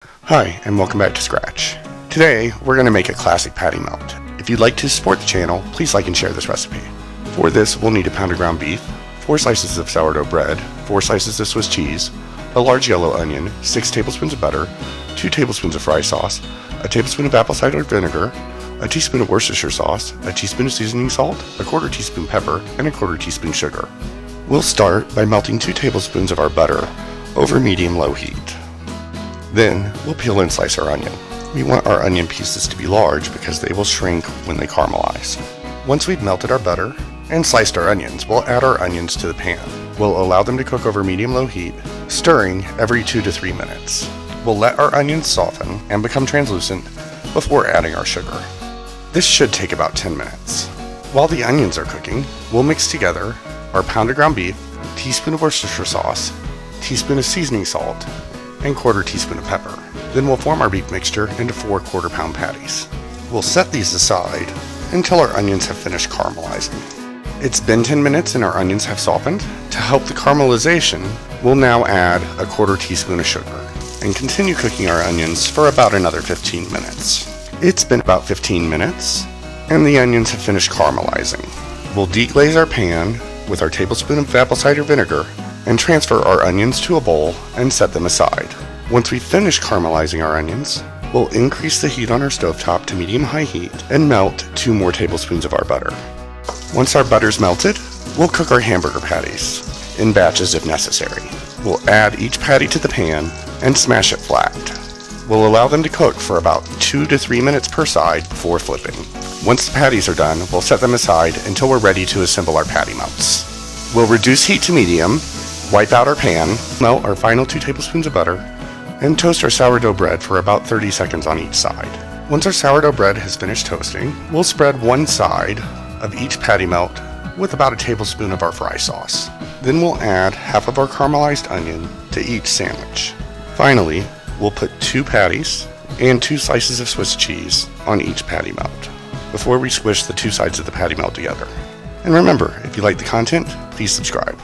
Hi, and welcome back to Scratch. Today, we're going to make a classic patty melt. If you'd like to support the channel, please like and share this recipe. For this, we'll need a pound of ground beef, 4 slices of sourdough bread, 4 slices of Swiss cheese, a large yellow onion, 6 tablespoons of butter, 2 tablespoons of fry sauce, a tablespoon of apple cider vinegar, a teaspoon of Worcestershire sauce, a teaspoon of seasoning salt, a 1/4 teaspoon pepper, and a 1/4 teaspoon sugar. We'll start by melting 2 tablespoons of our butter over medium-low heat. Then, we'll peel and slice our onion. We want our onion pieces to be large because they will shrink when they caramelize. Once we've melted our butter and sliced our onions, we'll add our onions to the pan. We'll allow them to cook over medium-low heat, stirring every 2 to 3 minutes. We'll let our onions soften and become translucent before adding our sugar. This should take about 10 minutes. While the onions are cooking, we'll mix together our pound of ground beef, teaspoon of Worcestershire sauce, teaspoon of seasoning salt, and 1/4 teaspoon of pepper. Then we'll form our beef mixture into 4 1/4-pound patties. We'll set these aside until our onions have finished caramelizing. It's been 10 minutes and our onions have softened. To help the caramelization, we'll now add a 1/4 teaspoon of sugar and continue cooking our onions for about another 15 minutes. It's been about 15 minutes and the onions have finished caramelizing. We'll deglaze our pan with our tablespoon of apple cider vinegar and transfer our onions to a bowl and set them aside. Once we finish caramelizing our onions, we'll increase the heat on our stovetop to medium-high heat and melt 2 more tablespoons of our butter. Once our butter's melted, we'll cook our hamburger patties in batches if necessary. We'll add each patty to the pan and smash it flat. We'll allow them to cook for about 2 to 3 minutes per side before flipping. Once the patties are done, we'll set them aside until we're ready to assemble our patty melts. We'll reduce heat to medium, wipe out our pan, melt our final 2 tablespoons of butter, and toast our sourdough bread for about 30 seconds on each side. Once our sourdough bread has finished toasting, we'll spread one side of each patty melt with about a tablespoon of our fry sauce. Then we'll add half of our caramelized onion to each sandwich. Finally, we'll put 2 patties and 2 slices of Swiss cheese on each patty melt before we squish the 2 sides of the patty melt together. And remember, if you like the content, please subscribe.